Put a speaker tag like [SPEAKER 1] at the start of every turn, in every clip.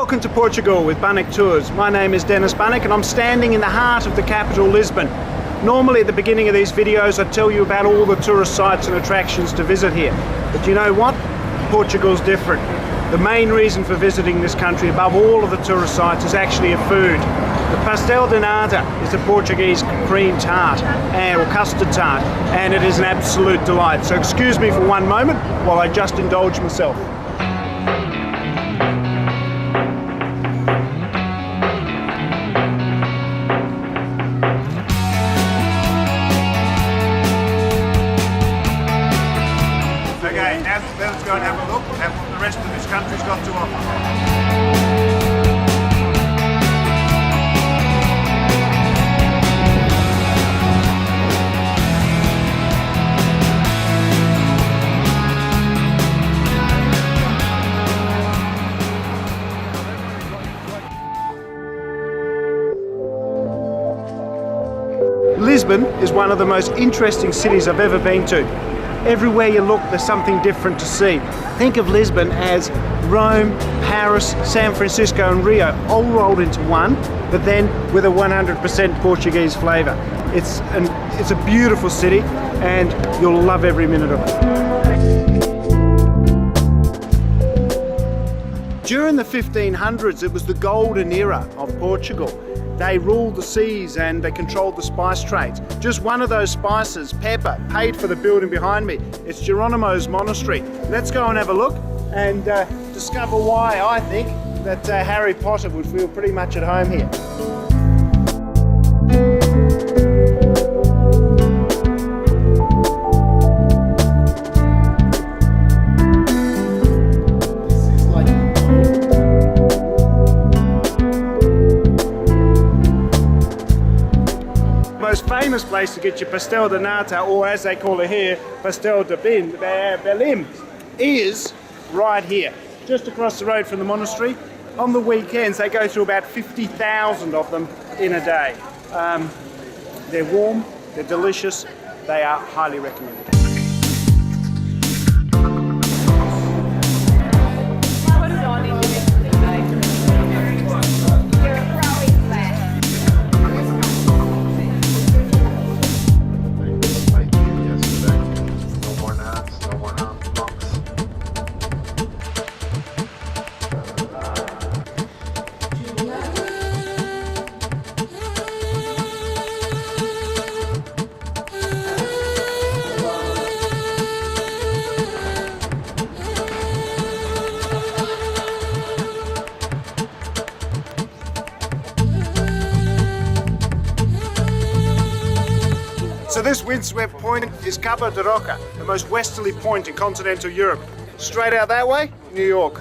[SPEAKER 1] Welcome to Portugal with Bunnik Tours. My name is Bunnik and I'm standing in the heart of the capital, Lisbon. Normally at the beginning of these videos I tell you about all the tourist sites and attractions to visit here. But you know what? Portugal's different. The main reason for visiting this country above all of the tourist sites is actually a food. The pastel de nata is a Portuguese cream tart or custard tart, and it is an absolute delight. So excuse me for one moment while I just indulge myself. Okay, now let's go and have a look at what the rest of this country's got to offer. Lisbon is one of the most interesting cities I've ever been to. Everywhere you look, there's something different to see. Think of Lisbon as Rome, Paris, San Francisco and Rio all rolled into one, but then with a 100% Portuguese flavour. It's a beautiful city and you'll love every minute of it. During the 1500s, it was the golden era of Portugal. They ruled the seas and they controlled the spice trades. Just one of those spices, pepper, paid for the building behind me. It's Geronimo's monastery. Let's go and have a look and discover why I think that Harry Potter would feel pretty much at home here. The most famous place to get your pastel de nata, or as they call it here, pastel de Belém, is right here, just across the road from the monastery. On the weekends they go through about 50,000 of them in a day. They're warm, they're delicious, they are highly recommended. So this windswept point is Cabo da Roca, the most westerly point in continental Europe. Straight out that way, New York.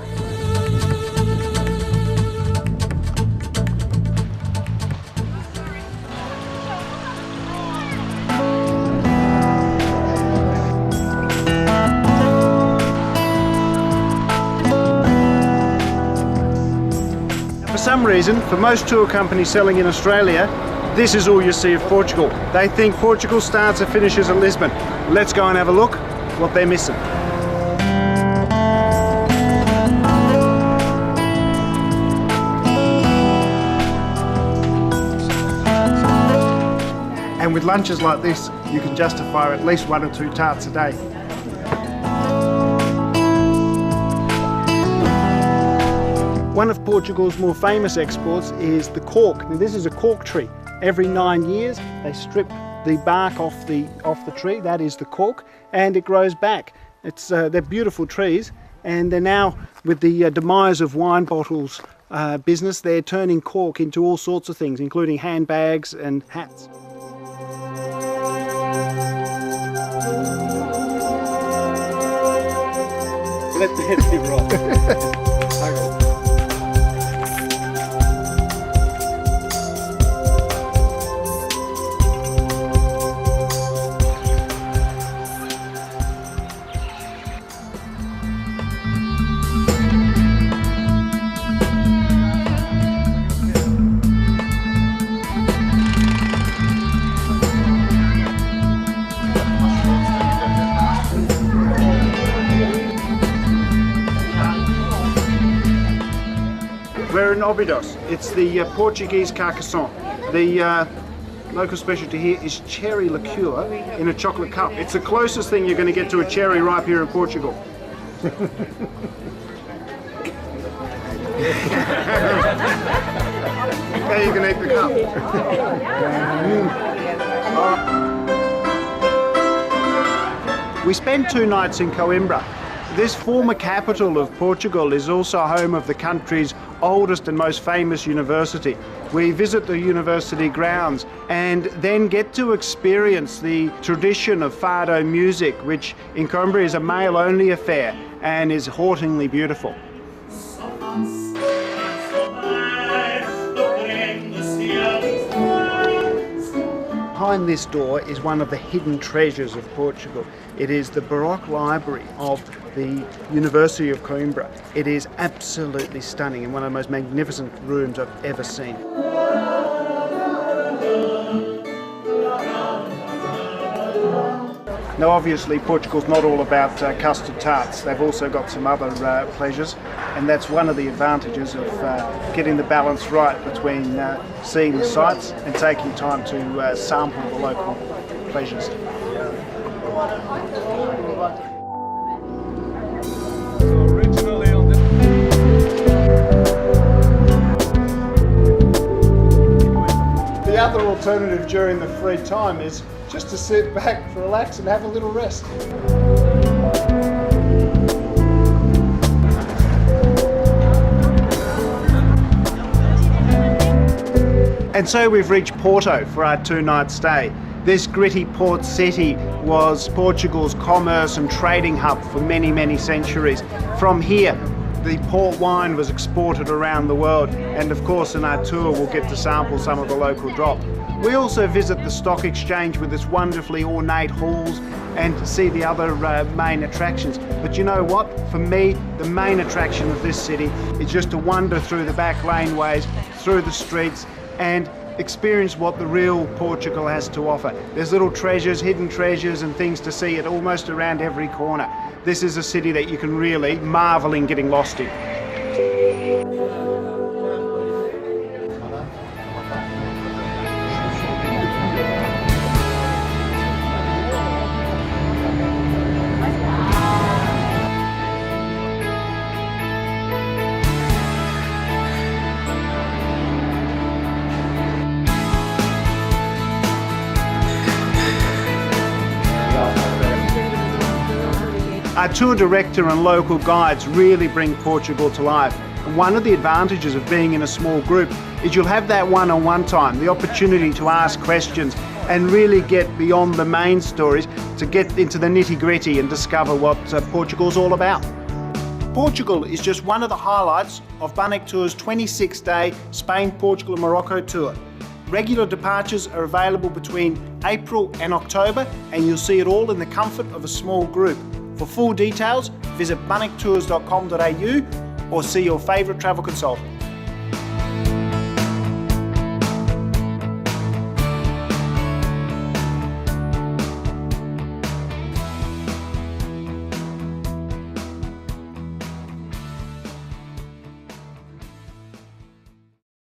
[SPEAKER 1] For some reason, for most tour companies selling in Australia, this is all you see of Portugal. They think Portugal starts and finishes at Lisbon. Let's go and have a look what they're missing. And with lunches like this, you can justify at least 1 or 2 tarts a day. One of Portugal's more famous exports is the cork. Now this is a cork tree. Every 9 years they strip the bark off the tree, that is the cork, and it grows back. They're beautiful trees, and they're now, with the demise of wine bottles business, they're turning cork into all sorts of things, including handbags and hats. Let the head roll. Obidos. It's the Portuguese carcassonne. The local specialty here is cherry liqueur in a chocolate cup. It's the closest thing you're going to get to a cherry ripe here in Portugal. Now you can eat the cup. We spent 2 nights in Coimbra. This former capital of Portugal is also home of the country's oldest and most famous university. We visit the university grounds and then get to experience the tradition of fado music, which in Coimbra is a male-only affair and is hauntingly beautiful. Behind this door is one of the hidden treasures of Portugal. It is the Baroque library of the University of Coimbra. It is absolutely stunning and one of the most magnificent rooms I've ever seen. Now obviously Portugal's not all about custard tarts. They've also got some other pleasures, and that's one of the advantages of getting the balance right between seeing the sights and taking time to sample the local pleasures. The other alternative during the free time is just to sit back, relax and have a little rest. And so we've reached Porto for our 2-night stay. This gritty port city was Portugal's commerce and trading hub for many, many centuries. From here, the port wine was exported around the world, and of course in our tour we'll get to sample some of the local drop. We also visit the stock exchange with its wonderfully ornate halls and see the other main attractions. But you know what? For me, the main attraction of this city is just to wander through the back laneways, through the streets, and experience what the real Portugal has to offer. There's little treasures, hidden treasures and things to see at almost around every corner. This is a city that you can really marvel in getting lost in. Our tour director and local guides really bring Portugal to life. And one of the advantages of being in a small group is you'll have that one-on-one time, the opportunity to ask questions and really get beyond the main stories to get into the nitty-gritty and discover what Portugal's all about. Portugal is just one of the highlights of Bunnik Tours' 26-day Spain, Portugal and Morocco tour. Regular departures are available between April and October, and you'll see it all in the comfort of a small group. For full details, visit bunniktours.com.au or see your favourite travel consultant.